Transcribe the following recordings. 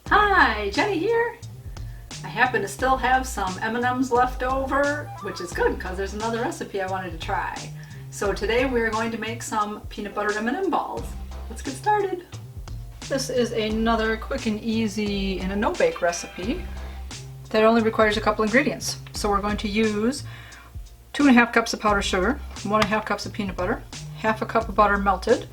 Hi, Jenny here. I happen to still have some M&Ms left over, which is good because there's another recipe I wanted to try. So today we're going to make some peanut butter M&M balls. Let's get started. This is another quick and easy and a no-bake recipe that only requires a couple ingredients. So we're going to use 2.5 cups of powdered sugar, 1.5 cups of peanut butter, half a cup of butter melted,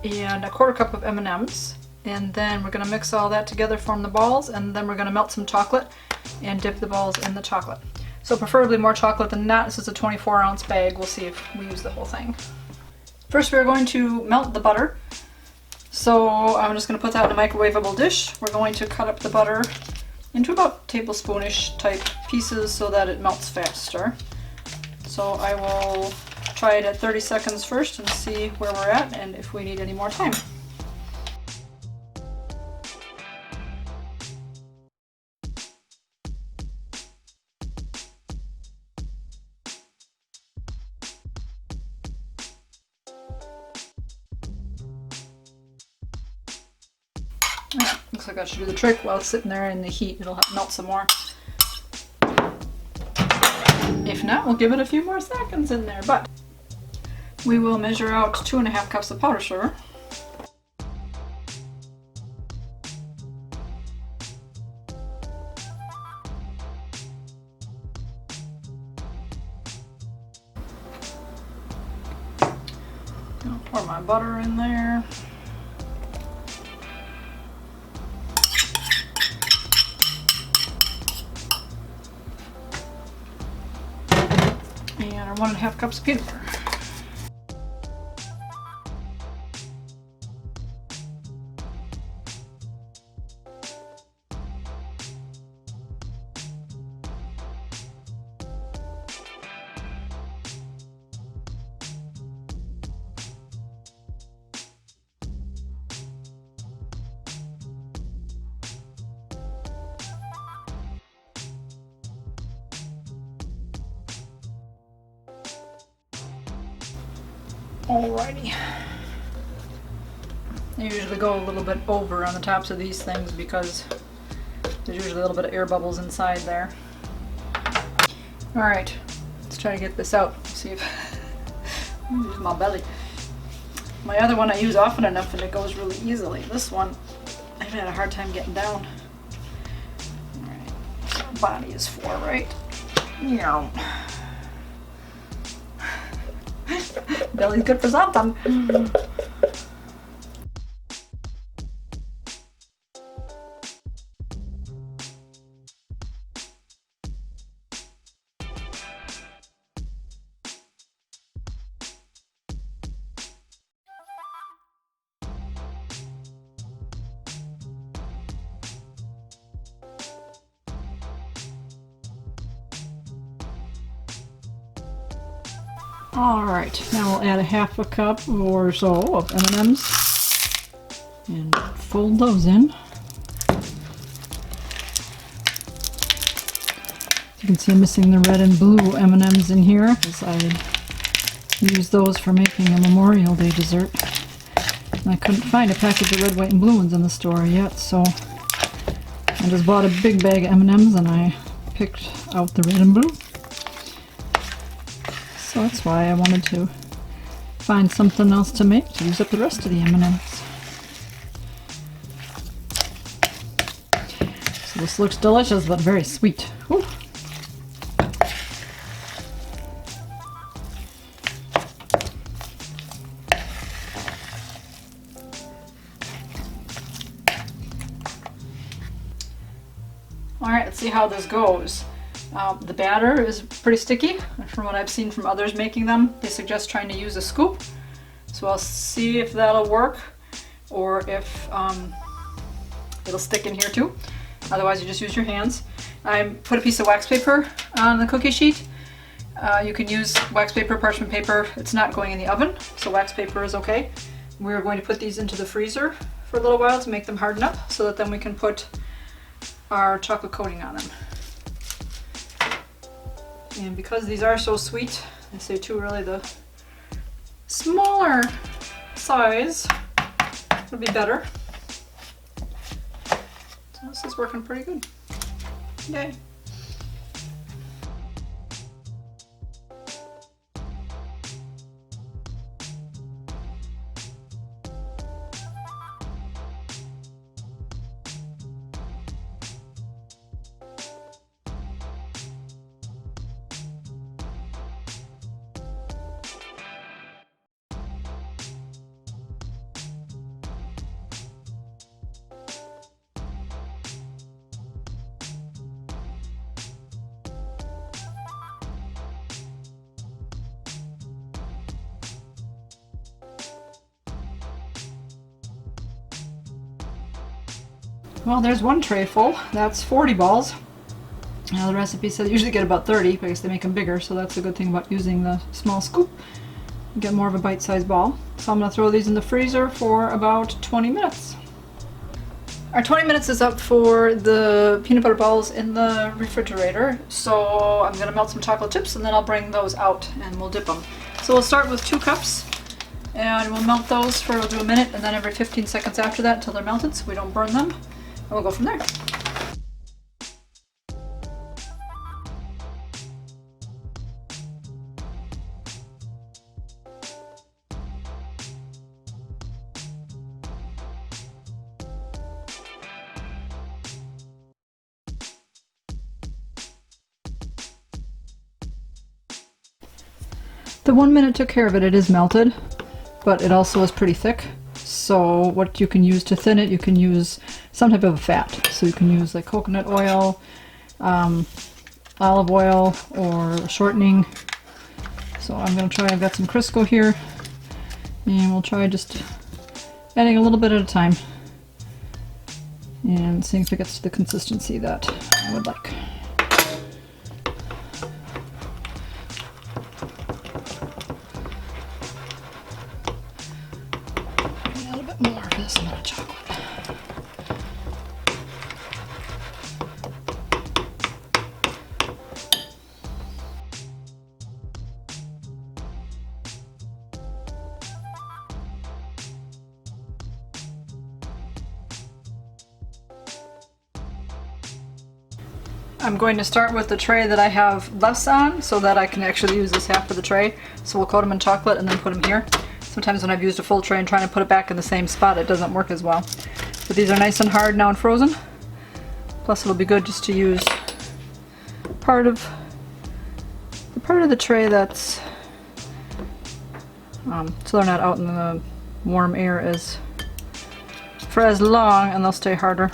and 1/4 cup of M&Ms. And then we're going to mix all that together, form the balls, and then we're going to melt some chocolate and dip the balls in the chocolate. So preferably more chocolate than that. This is a 24-ounce bag. We'll see if we use the whole thing. First we're going to melt the butter. So I'm just going to put that in a microwavable dish. We're going to cut up the butter into about tablespoonish type pieces so that it melts faster. So I will try it at 30 seconds first and see where we're at and if we need any more time. Looks like that should do the trick. While it's sitting there in the heat, it'll melt some more. If not, we'll give it a few more seconds in there, but we will measure out 2.5 cups of powdered sugar. I'll pour my butter in there. And our 1.5 cups of peanut butter. Alrighty. I usually go a little bit over on the tops of these things because there's usually a little bit of air bubbles inside there. Alright, let's try to get this out. See if use my belly. My other one I use often enough and it goes really easily. This one I've had a hard time getting down. Alright, body is for, right? Yeah. Belly's good for something. Alright, now we'll add a 1/2 cup or so of M&Ms and fold those in. You can see I'm missing the red and blue M&Ms in here because I used those for making a Memorial Day dessert. And I couldn't find a package of red, white, and blue ones in the store yet, so I just bought a big bag of M&Ms and I picked out the red and blue. So that's why I wanted to find something else to make to use up the rest of the M&Ms. So this looks delicious but very sweet. Ooh. Alright, let's see how this goes. The batter is pretty sticky. From what I've seen from others making them, they suggest trying to use a scoop. So I'll see if that'll work or if it'll stick in here too. Otherwise you just use your hands. I put a piece of wax paper on the cookie sheet. You can use wax paper, parchment paper. It's not going in the oven, so wax paper is okay. We're going to put these into the freezer for a little while to make them harden up so that then we can put our chocolate coating on them. And because these are so sweet, I say too really the smaller size would be better. So this is working pretty good. Yay. Well, there's one tray full. That's 40 balls. Now the recipe said you usually get about 30 because they make them bigger, so that's a good thing about using the small scoop. You get more of a bite-sized ball. So I'm going to throw these in the freezer for about 20 minutes. Our 20 minutes is up for the peanut butter balls in the refrigerator. So I'm going to melt some chocolate chips and then I'll bring those out and we'll dip them. So we'll start with 2 cups. And we'll melt those for, we'll do a minute and then every 15 seconds after that until they're melted so we don't burn them. And we'll go from there. The 1 minute took care of it. It is melted, but it also is pretty thick. So what you can use to thin it, you can use some type of fat. So you can use like coconut oil, olive oil, or shortening. So I'm going to try, I've got some Crisco here, and we'll try just adding a little bit at a time and seeing if it gets to the consistency that I would like. More of this amount of chocolate. I'm going to start with the tray that I have less on so that I can actually use this half of the tray. So we'll coat them in chocolate and then put them here. Sometimes when I've used a full tray and trying to put it back in the same spot, it doesn't work as well. But these are nice and hard now and frozen. Plus it'll be good just to use part of the tray that's so they're not out in the warm air for as long, and they'll stay harder.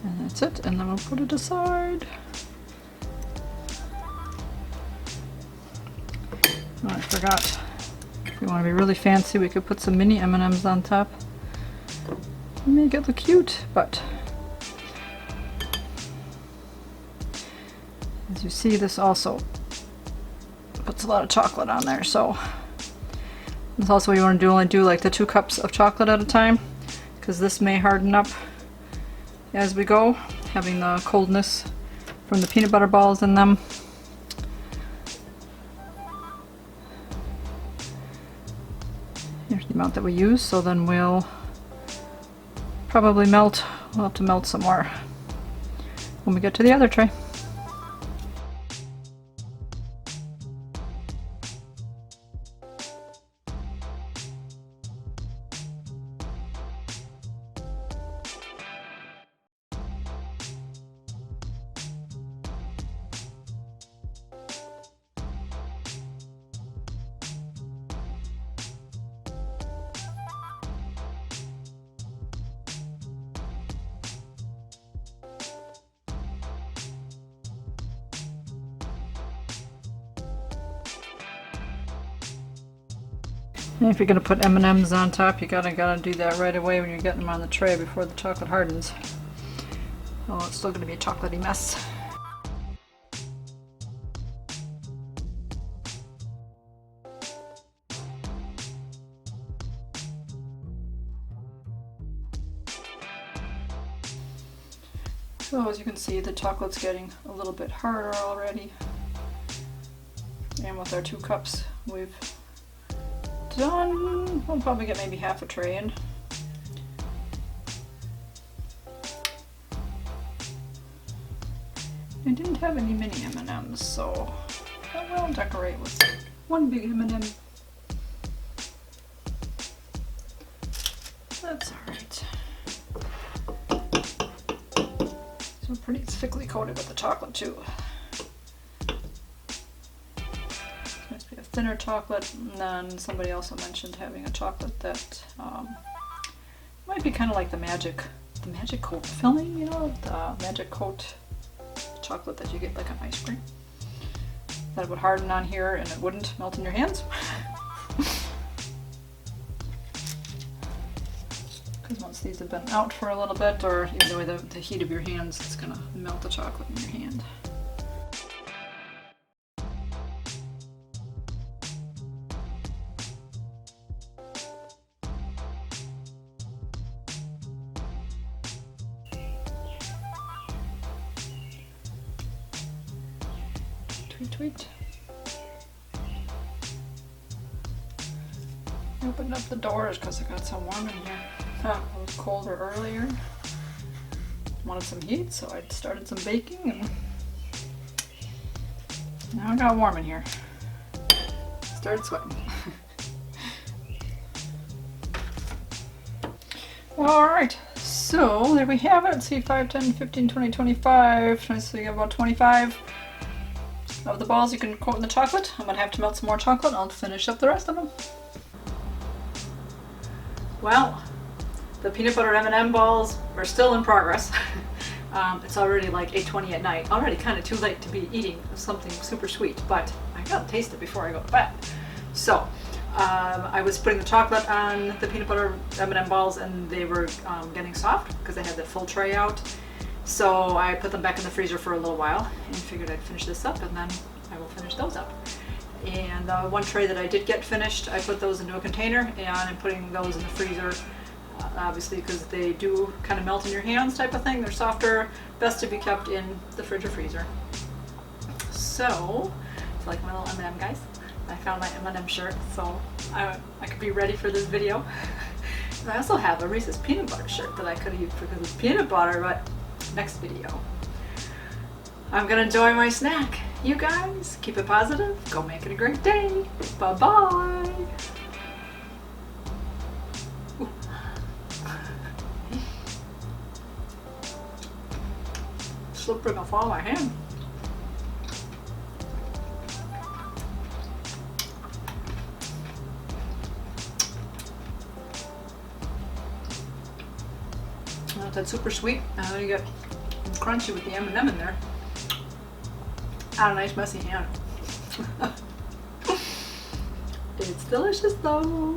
And that's it, and then we'll put it aside. Oh, I forgot. If we want to be really fancy, we could put some mini M&Ms on top. Make it look cute, but as you see, this also puts a lot of chocolate on there, so that's also what you want to do. Only do like the 2 cups of chocolate at a time, because this may harden up as we go, having the coldness from the peanut butter balls in them. Here's the amount that we use, so then we'll probably we'll have to melt some more when we get to the other tray. And if you're going to put M&Ms on top, you gotta do that right away when you're getting them on the tray before the chocolate hardens. Oh, it's still going to be a chocolatey mess. So as you can see, the chocolate's getting a little bit harder already. And with our 2 cups, we've done. We'll probably get maybe half a tray in. I didn't have any mini M&Ms, so I will decorate with one big M&M. That's alright. So pretty thickly coated with the chocolate too. Must be a thinner chocolate, and then somebody also mentioned having a chocolate that might be kind of like the magic coat filling, you know, the magic coat chocolate that you get like on ice cream. That it would harden on here and it wouldn't melt in your hands. Because once these have been out for a little bit, or either way the heat of your hands, it's gonna melt the chocolate in your hand. Tweet, tweet. I opened up the doors because it got so warm in here. It was colder earlier. Wanted some heat, so I started some baking, and now it got warm in here. Started sweating. Alright, so there we have it. Let's see, 5, 10, 15, 20, 25. So you got about 25 of the balls you can coat in the chocolate. I'm gonna have to melt some more chocolate. I'll finish up the rest of them. Well, the peanut butter M&M balls are still in progress. It's already like 8:20 at night. Already kind of too late to be eating something super sweet, but I gotta taste it before I go to bed. So I was putting the chocolate on the peanut butter M&M balls, and they were getting soft because I had the full tray out. So I put them back in the freezer for a little while and figured I'd finish this up, and then I will finish those up. And one tray that I did get finished, I put those into a container, and I'm putting those in the freezer, obviously because they do kind of melt in your hands type of thing. They're softer, best to be kept in the fridge or freezer. So, it's like my little M&M guys. I found my M&M shirt, so I could be ready for this video. And I also have a Reese's peanut butter shirt that I could have used because it's peanut butter, but next video. I'm gonna enjoy my snack. You guys, keep it positive. Go make it a great day. Bye-bye. Slippery gonna fall on my hand. Not that super sweet. Now you get crunchy with the M&M in there. On a nice messy hand. It's delicious though.